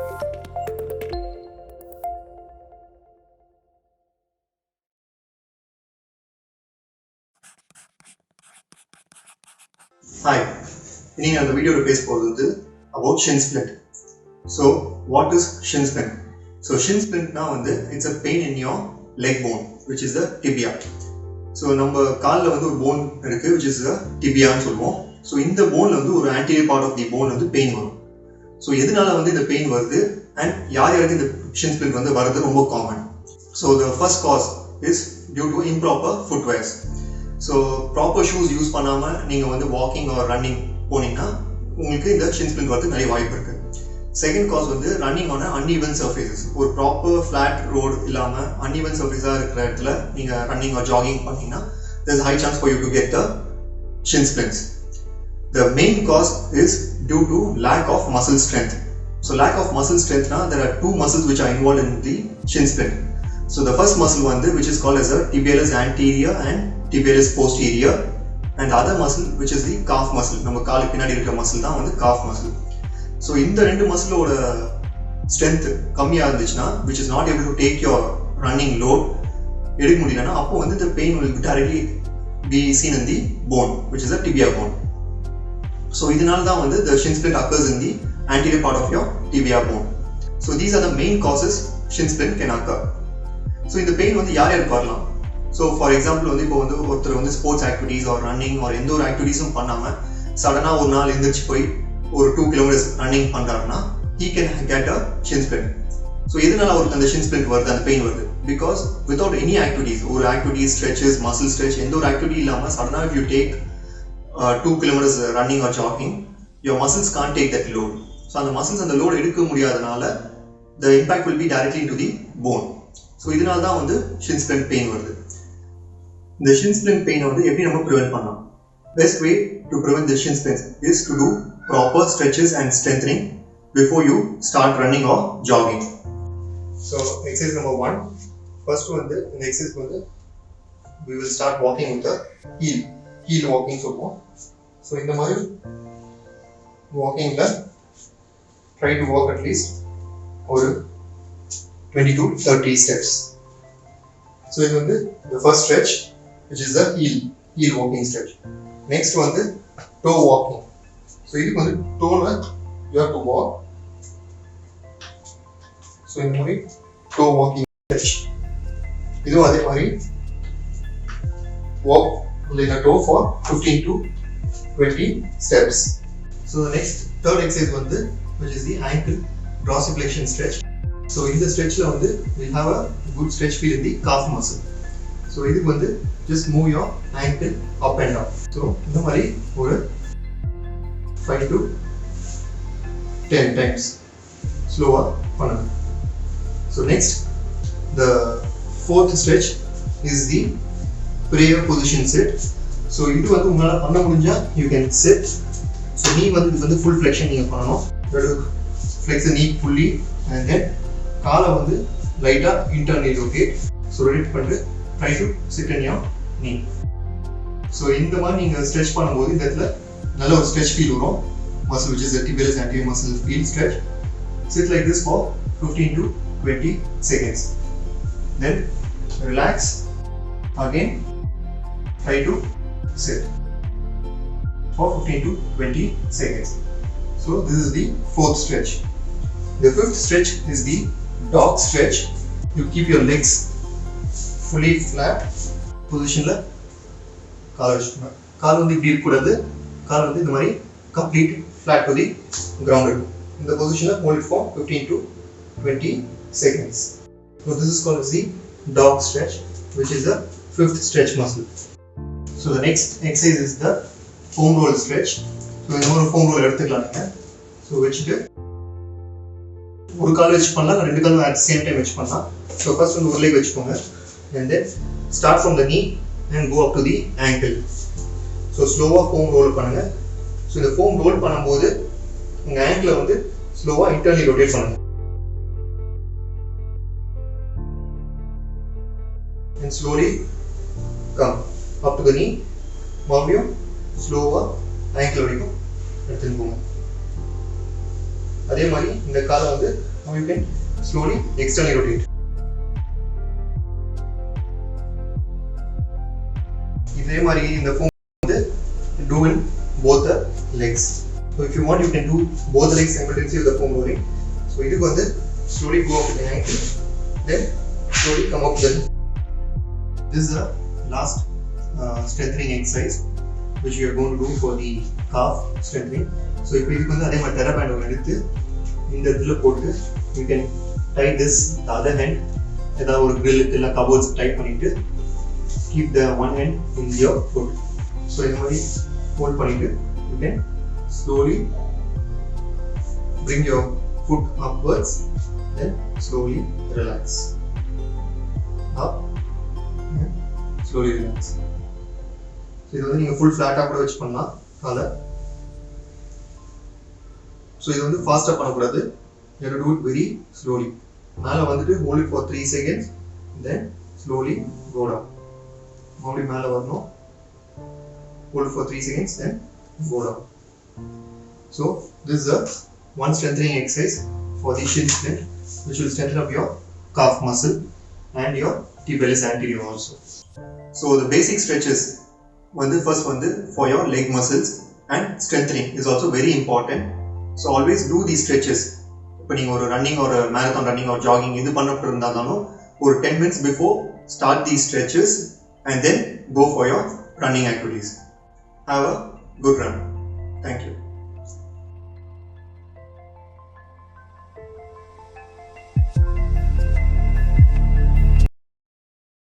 Hi, in the video about shin splint. So, what is shin splint? So, shin splint now it's a pain in your leg bone, which is the tibia. So, நம்ம கால்ல ஒரு bone இருக்கு, which is the tibia னு சொல்லுவோம். So, இந்த bone ஒரு anterior part of the bone pain வரும். So, எதனால இந்த pain வருது and யாருக்கு இந்த shin splint வரது ரொம்ப common. So, the first cause is due to improper footwear. So, proper shoes use பண்ணாம நீங்க walking or running போனீங்கன்னா உங்களுக்கு இந்த shin splint வரதுக்கு நிறைய வாய்ப்பு இருக்கு. Second cause running on uneven surfaces. ஒரு proper flat road இல்லாம uneven surface இருக்கிற இடத்துல நீங்க running or jogging பண்ணீங்கன்னா there's a high chance for you to get the shin splints. The main cause is due to lack of muscle strength. So, lack of muscle strength now there are two muscles which are involved in the shin splint. So, the first muscle which is called as a tibialis anterior and tibialis posterior, and the other muscle which is the calf muscle. நம்ம காலுக்கு பின்னாடி இருக்கிற muscle தான் calf muscle. So இந்த ரெண்டு muscle ஓட strength கம்மியா இருந்துச்சுனா which is not able to take your running load எடுக்க முடியலனா அப்போ the pain will directly be seen in the bone, which is the tibia bone. So இதனால தான் the shin splint occurs in the anterior part of your tibia bone. So these are the main causes shin splint can occur. So இந்த pain யாருக்கு வரலாம்? So for example இப்போ ஒருத்தர் sports activities or running or எந்த ஒரு activities பண்ணாம சடனா ஒரு நாள் எந்திரிச்சு போய் ஒரு 2 kilometers running பண்றாருன்னா he can get a shin splint. So எதனால அவருக்கு அந்த shin splint வருது, அந்த pain வருது? Because without any activities, ஒரு activities, stretches, muscle stretch, எந்த ஒரு activity இல்லாம சடனா if you take 2 kilometers running or jogging, your muscles can't take that load. So அந்த muscles அந்த load எடுக்க முடியாதனால the impact will be directly into the bone. So இதனால தான் shin splint pain வருது. The shin splint pain எப்படி நம்ம prevent பண்ணலாம்? Best way to prevent the shin splints is to do proper stretches and strengthening before you start running or jogging. So exercise number 1, first in the exercise we will start walking with the heel walking சொல்லுவோம். So இந்த மாதிரி walking try to walk at least ஒரு 20 to 30 steps. So இது the first stretch, which is the heel walking stretch. Next toe walking. So இதுக்கு toe you have to walk. So இந்த மாதிரி toe walking stretch. இதுவும் அதே மாதிரி walk like a toe for 15 to 20 steps. So the next third exercise which is the ankle dorsiflexion stretch. So in the stretch we have a good stretch feel in the calf muscle. So இதுக்கு just move your ankle up and down. So இந்த மாதிரி ஒரு 5 to 10 times slower பண்ணணும். So next, the fourth stretch is the prayer position sit. So இது உங்களால பண்ண முடிஞ்சா you can sit. So knee இது full flexion நீங்க பண்ணணும். Flex the knee fully and then காலை லைட்டா internally rotate. So rotate பண்ணிட்டு try to sit in your knee. So இந்த மாதிரி நீங்க stretch பண்ணும்போது இந்த இடத்துல நல்ல ஒரு stretch feel வரும். Muscle which is the tibialis anterior muscle feel stretch. Sit like this for 15 to 20 seconds. Then relax. Again try to sit for 15 to 20 seconds. So this is the fourth stretch. The fifth stretch is the dog stretch. You keep your legs fully flat position la கால் வச்சுக்கணும். கால் இப்படி இருக்கக்கூடாது. கால் இந்த மாதிரி complete flat to the ground இருக்கும். இந்த பொசிஷன்ல hold it for 15 to 20 seconds. So this is called as the dog stretch, which is the fifth stretch muscle. So the next exercise is the foam roll stretch. So இந்த மாதிரி foam roll எடுத்துக்கலாம் நீங்க. So வச்சுட்டு ஒரு கால் வச்சு பண்ணலாம், ரெண்டு காலும் at the same time வச்சு பண்ணலாம். So first ஒரு leg வச்சுக்கோங்க and then start from the knee and go up to the ankle. So slow-ஆ foam roll பண்ணுங்க. So இந்த foam roll பண்ணும்போது உங்க ankle slow-ஆ internally rotate பண்ணுங்க. And slowly come up to the knee. மறுபடியும் slow-ஆ ankle வரைக்கும் எடுத்துட்டு போங்க. அதே மாதிரி இந்த காலை Now you can slowly externally rotate. இதே மாதிரி இந்த foam வந்து do in both the legs. So if you want, you can do both the legs simultaneously with the foam rolling. So இதுக்கு வந்து slowly go up to the ankle, then slowly come up the. This is the last strengthening exercise which we are going to do for the calf strengthening. So இப்போ இதுக்கு வந்து அதே மாதிரி TheraBand ஒன்று எடுத்து இந்த இதில் போட்டு you can tie this the other hand ஏதாவது ஒரு grill இல்லை cupboards tight பண்ணிட்டு keep the one hand in your foot. So இந்த மாதிரி hold பண்ணிட்டு you can slowly bring your foot upwards, then slowly relax up and slowly relax. So இது வந்து நீங்க full flat-ஆ கூட வச்சு பண்ணலாம் காலை. So இது வந்து ஃபாஸ்டா பண்ணக்கூடாது. You have to do it very slowly. மேல வந்துட்டு hold it for 3 seconds, then slowly go down. மறுபடியும் மேல வரணும், hold it for 3 seconds, then go down. So this is a one strengthening exercise for the shin splint, which will strengthen up your calf muscle and your tibialis anterior also. So the basic stretches வந்து first வந்து for your leg muscles and strengthening is also very important. So always do these stretches. இப்போ நீங்கள் ஒரு running ஒரு marathon running ஒரு jogging இது பண்ணிட்டு இருந்தாலும் ஒரு 10 minutes before start these stretches and then go for your running activities. Have a good run. Thank you.